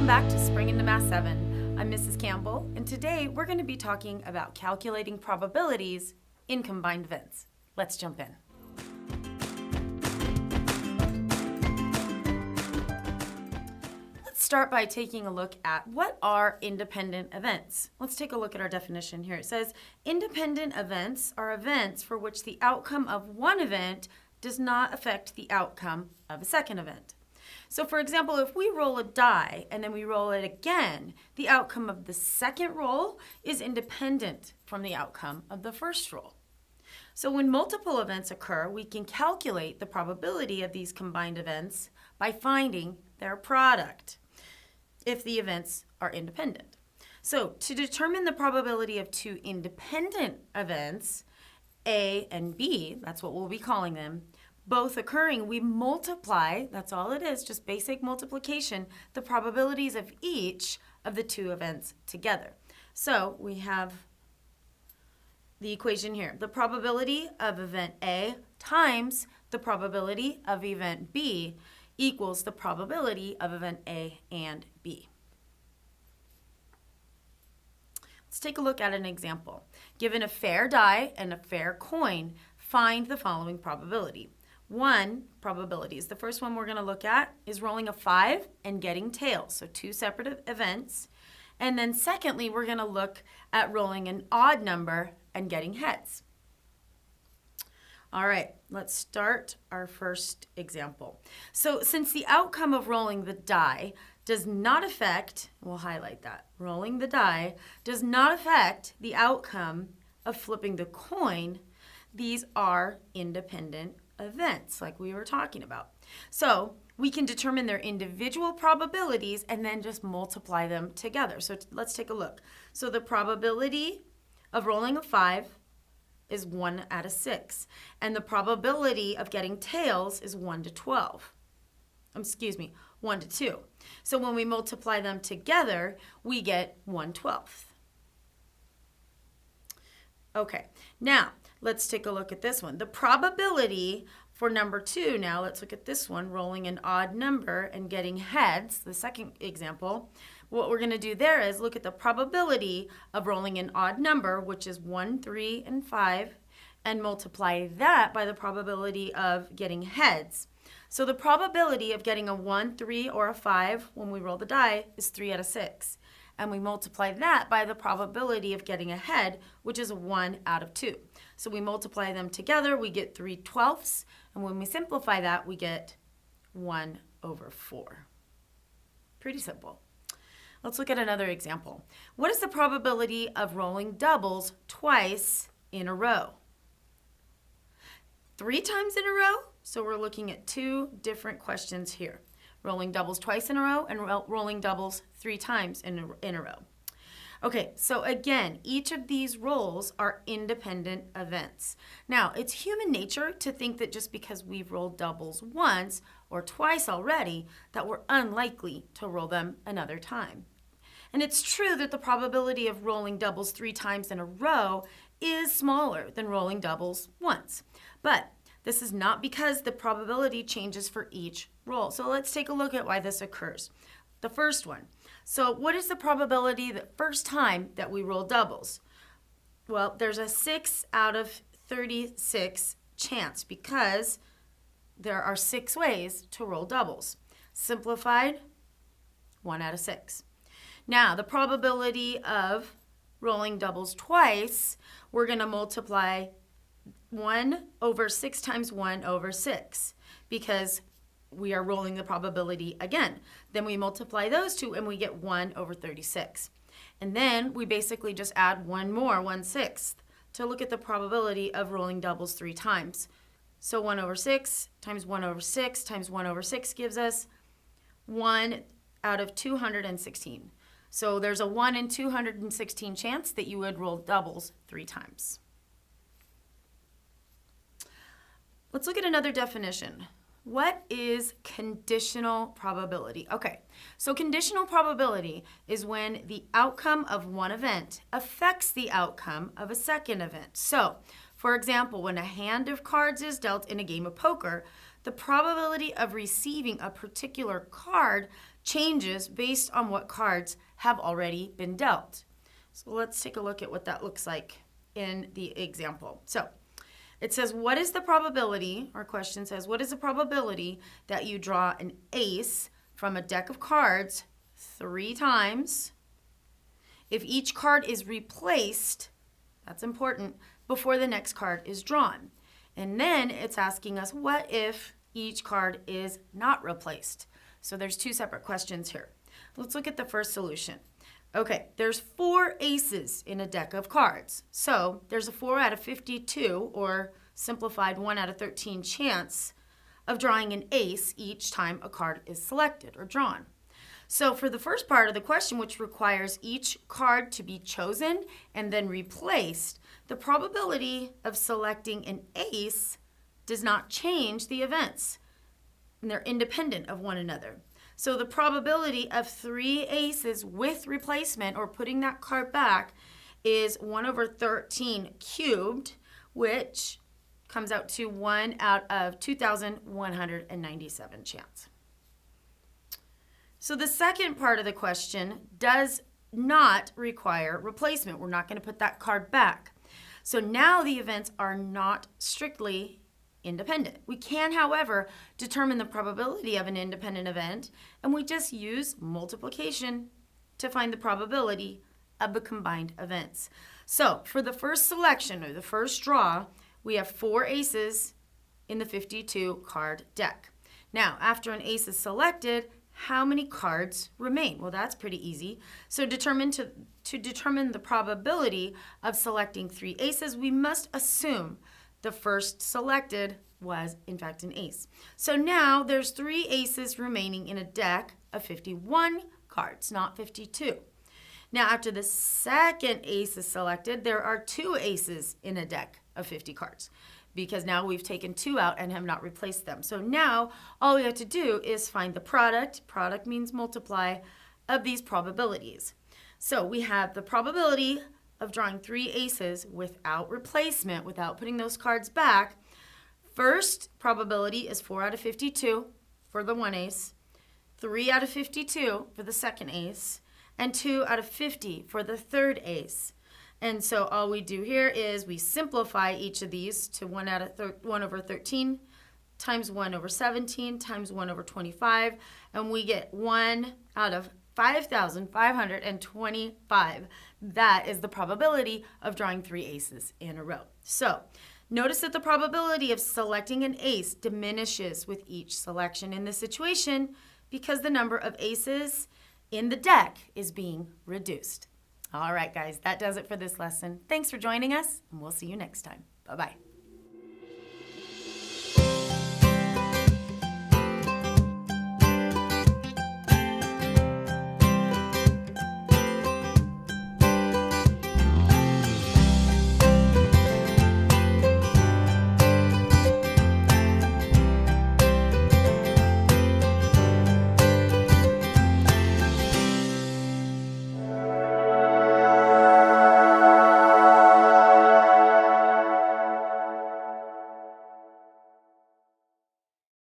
back to Spring into Math 7. I'm Mrs. Campbell, and today we're going to be talking about calculating probabilities in combined events. Let's jump in. Let's start by taking a look at what are independent events. Let's take a look at our definition here. It says, independent events are events for which the outcome of one event does not affect the outcome of a second event. So for example, if we roll a die and then we roll it again, the outcome of the second roll is independent from the outcome of the first roll. So when multiple events occur, we can calculate the probability of these combined events by finding their product if the events are independent. So to determine the probability of two independent events, A and B, that's what we'll be calling them, both occurring, we multiply, that's all it is, just basic multiplication, the probabilities of each of the two events together. So we have the equation here. The probability of event A times the probability of event B equals the probability of event A and B. Let's take a look at an example. Given a fair die and a fair coin, find the following probability. One probabilities. The first one we're going to look at is rolling a 5 and getting tails, so two separate events. And then secondly, we're going to look at rolling an odd number and getting heads. All right, let's start our first example. So since the outcome of rolling the die does not affect, we'll highlight that, rolling the die does not affect the outcome of flipping the coin, these are independent events like we were talking about. So we can determine their individual probabilities and then just multiply them together. So let's take a look. So the probability of rolling a 5 is 1 out of 6. And the probability of getting tails is 1 to 12. 1 to 2. So when we multiply them together, we get 1/12. Okay, now let's take a look at this one. The probability for number 2, now let's look at this one, rolling an odd number and getting heads, the second example. What we're going to do there is look at the probability of rolling an odd number, which is 1, 3, and 5, and multiply that by the probability of getting heads. So the probability of getting a 1, 3, or a 5 when we roll the die is 3 out of 6. And we multiply that by the probability of getting a head, which is 1 out of 2. So we multiply them together, we get 3/12, and when we simplify that, we get 1/4. Pretty simple. Let's look at another example. What is the probability of rolling doubles twice in a row? 3 times in a row, so we're looking at two different questions here. Rolling doubles twice in a row and rolling doubles 3 times in a row. Okay, so again, each of these rolls are independent events. Now, it's human nature to think that just because we've rolled doubles once or twice already, that we're unlikely to roll them another time. And it's true that the probability of rolling doubles 3 times in a row is smaller than rolling doubles once. But this is not because the probability changes for each roll. So let's take a look at why this occurs. The first one. So what is the probability the first time that we roll doubles? Well, there's a 6 out of 36 chance because there are 6 ways to roll doubles. Simplified, 1 out of 6. Now, the probability of rolling doubles twice, we're going to multiply 1/6 times 1/6 because we are rolling the probability again. Then we multiply those two and we get 1/36. And then we basically just add one more, 1/6, to look at the probability of rolling doubles 3 times. So 1/6 times 1/6 times 1/6 gives us 1 out of 216. So there's a 1 in 216 chance that you would roll doubles 3 times. Let's look at another definition. What is conditional probability? Okay, so conditional probability is when the outcome of one event affects the outcome of a second event. So, for example, when a hand of cards is dealt in a game of poker, the probability of receiving a particular card changes based on what cards have already been dealt. So let's take a look at what that looks like in the example. So it says, what is the probability, our question says, what is the probability that you draw an ace from a deck of cards 3 times if each card is replaced, that's important, before the next card is drawn? And then it's asking us, what if each card is not replaced? So there's 2 separate questions here. Let's look at the first solution. Okay, there's 4 aces in a deck of cards. So there's a 4 out of 52, or simplified 1 out of 13 chance of drawing an ace each time a card is selected or drawn. So for the first part of the question, which requires each card to be chosen and then replaced, the probability of selecting an ace does not change the events, and they're independent of one another. So the probability of 3 aces with replacement, or putting that card back, is 1 over 13 cubed, which comes out to 1 out of 2,197 chance. So the second part of the question does not require replacement. We're not going to put that card back. So now the events are not strictly independent. We can, however, determine the probability of an independent event, and we just use multiplication to find the probability of the combined events. So for the first selection, or the first draw, we have 4 aces in the 52 card deck. Now, after an ace is selected, how many cards remain? Well, that's pretty easy. So to determine the probability of selecting 3 aces, we must assume the first selected was, in fact, an ace. So now there's 3 aces remaining in a deck of 51 cards, not 52. Now, after the second ace is selected, there are 2 aces in a deck of 50 cards, because now we've taken 2 out and have not replaced them. So now all we have to do is find the product means multiply, of these probabilities. So we have the probability of drawing 3 aces without replacement, without putting those cards back. First probability is 4 out of 52 for the 1 ace, 3 out of 52 for the second ace, and 2 out of 50 for the third ace. And so all we do here is we simplify each of these to 1 over 13 times 1 over 17 times 1 over 25, and we get 1 out of 5,525. That is the probability of drawing 3 aces in a row. So notice that the probability of selecting an ace diminishes with each selection in this situation because the number of aces in the deck is being reduced. All right, guys, that does it for this lesson. Thanks for joining us, and we'll see you next time. Bye-bye.